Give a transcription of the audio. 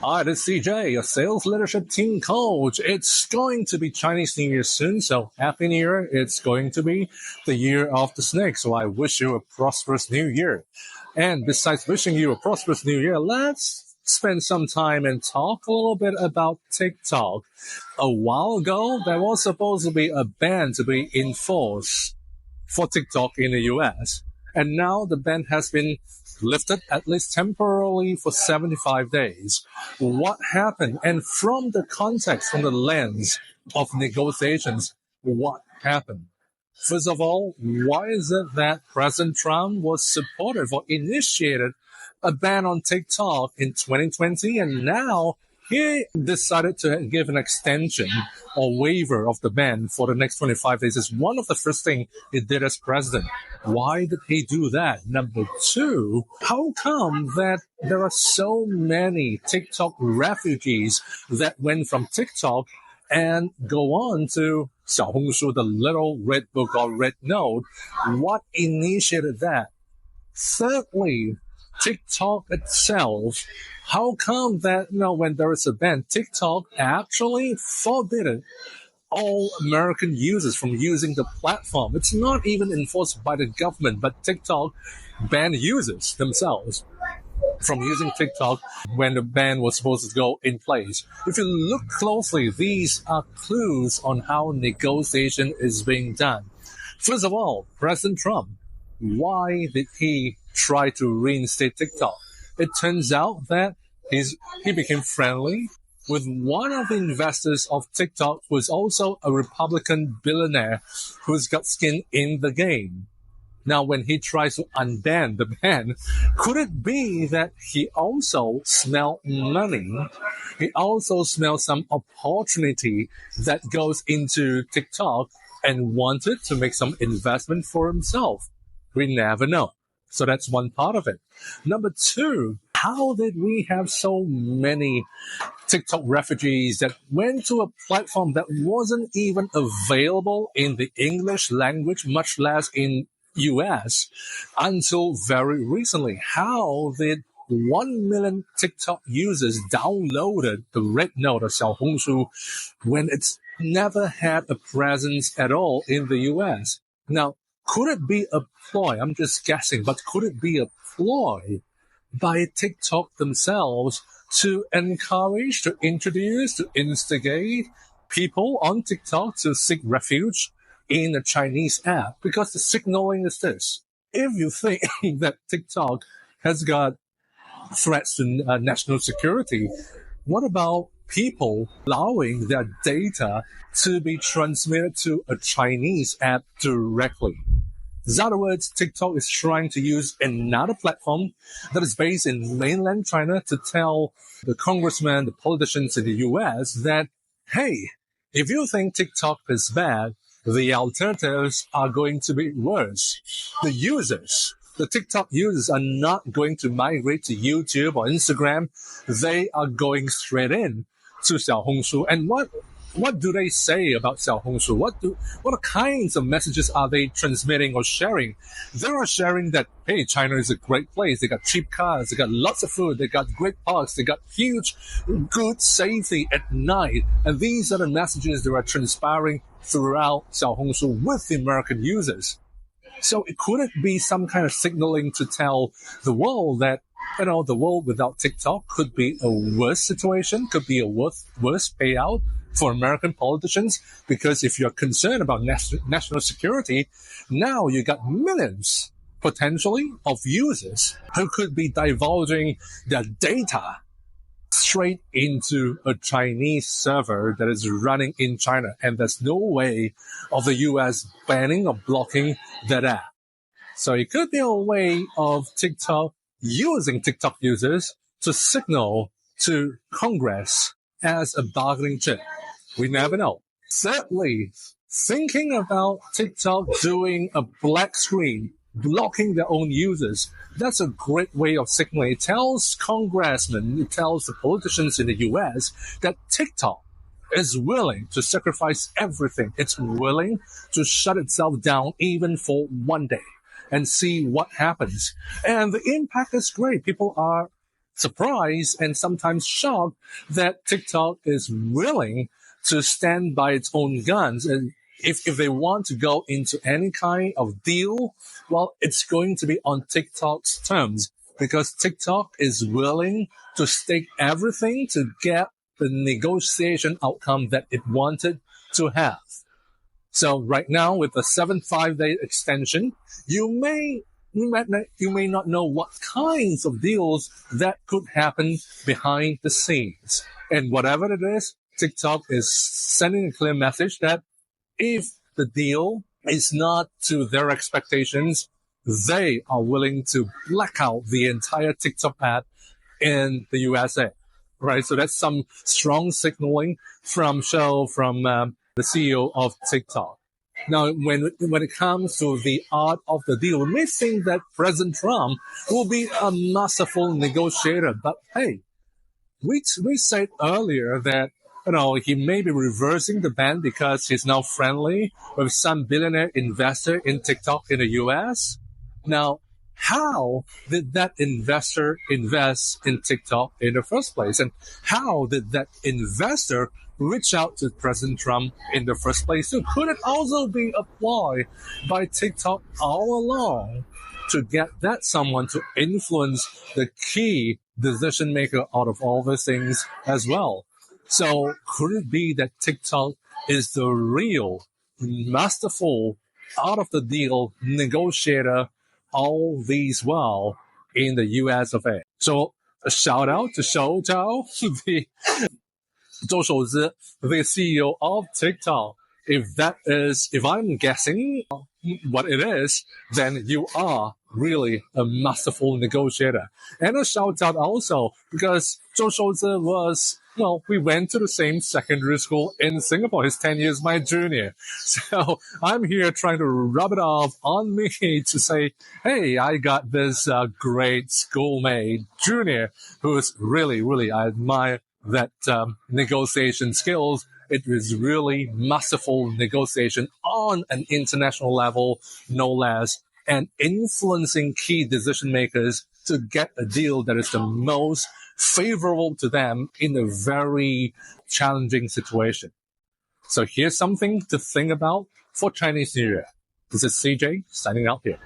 Hi, this is CJ, your sales leadership team coach. It's going to be Chinese New Year soon, so Happy New Year. It's going to be the year of the snake, so I wish you a prosperous New Year. And besides wishing you a prosperous New Year, let's spend some time and talk a little bit about TikTok. A while ago, there was supposed to be a ban to be enforced for TikTok in the US. And now the ban has been lifted at least temporarily for 75 days. What happened? And from the context, from the lens of negotiations, what happened? First of all, why is it that President Trump was supportive or initiated a ban on TikTok in 2020 and now he decided to give an extension or waiver of the ban for the next 25 days? Is one of the first things he did as president. Why did he do that? Number two, how come that there are so many TikTok refugees that went from TikTok and go on to Xiaohongshu, the little red book or red note? What initiated that? Thirdly, TikTok itself, how come that, when there is a ban, TikTok actually forbidden all American users from using the platform? It's not even enforced by the government, but TikTok banned users themselves from using TikTok when the ban was supposed to go in place. If you look closely, these are clues on how negotiation is being done. First of all, President Trump, why did he try to reinstate TikTok? It turns out that he became friendly with one of the investors of TikTok, who is also a Republican billionaire who's got skin in the game. Now, when he tries to unban the ban, could it be that he also smelled money? He also smelled some opportunity that goes into TikTok and wanted to make some investment for himself. We never know. So that's one part of it. Number two, how did we have so many TikTok refugees that went to a platform that wasn't even available in the English language, much less in US, until very recently? How did 1 million TikTok users downloaded the red note of Xiaohongshu when it's never had a presence at all in the US? Now, could it be a ploy? I'm just guessing, but could it be a ploy by TikTok themselves to encourage, to introduce, to instigate people on TikTok to seek refuge in a Chinese app? Because the signaling is this. If you think that TikTok has got threats to national security, what about people allowing their data to be transmitted to a Chinese app directly? In other words, TikTok is trying to use another platform that is based in mainland China to tell the congressmen, the politicians in the US that, hey, if you think TikTok is bad, the alternatives are going to be worse. The TikTok users are not going to migrate to YouTube or Instagram. They are going straight in to Xiaohongshu. And what do they say about Xiaohongshu? What kinds of messages are they transmitting or sharing? They are sharing that, hey, China is a great place. They got cheap cars. They got lots of food. They got great parks. They got huge, good safety at night. And these are the messages that are transpiring throughout Xiaohongshu with the American users. So could it be some kind of signaling to tell the world that, the world without TikTok could be a worse situation, could be a worse payout for American politicians? Because if you're concerned about national security, now you got millions, potentially, of users who could be divulging their data straight into a Chinese server that is running in China. And there's no way of the US banning or blocking that app. So it could be a way of TikTok using TikTok users to signal to Congress as a bargaining chip. We never know. Thirdly, thinking about TikTok doing a black screen, blocking their own users, that's a great way of signaling. It tells congressmen, it tells the politicians in the US that TikTok is willing to sacrifice everything. It's willing to shut itself down even for one day and see what happens. And the impact is great. People are surprised and sometimes shocked that TikTok is willing to stand by its own guns. And if they want to go into any kind of deal, well, it's going to be on TikTok's terms, because TikTok is willing to stake everything to get the negotiation outcome that it wanted to have. So right now, with the 5-day extension, you may not know what kinds of deals that could happen behind the scenes. And whatever it is, TikTok is sending a clear message that if the deal is not to their expectations, they are willing to black out the entire TikTok ad in the USA. Right? So that's some strong signaling from the CEO of TikTok. Now, when it comes to the art of the deal, we may think that President Trump will be a masterful negotiator, but hey, we said earlier that he may be reversing the ban because he's now friendly with some billionaire investor in TikTok in the US. Now, how did that investor invest in TikTok in the first place? And how did that investor reach out to President Trump in the first place? So could it also be applied by TikTok all along to get that someone to influence the key decision maker out of all these things as well? So could it be that TikTok is the real masterful out of the deal negotiator all these while in the US of A? So a shout out to Shou Zhao, the Zhou Shouzi, the CEO of TikTok. If I'm guessing what it is, then you are really a masterful negotiator. And a shout out also because Zhou Shouzi we went to the same secondary school in Singapore. He's 10 years my junior. So I'm here trying to rub it off on me to say, hey, I got this great schoolmate junior who is really, I admire that negotiation skills. It was really masterful negotiation on an international level, no less, and influencing key decision makers to get a deal that is the most favorable to them in a very challenging situation. So here's something to think about for Chinese New Year. This is CJ signing out here.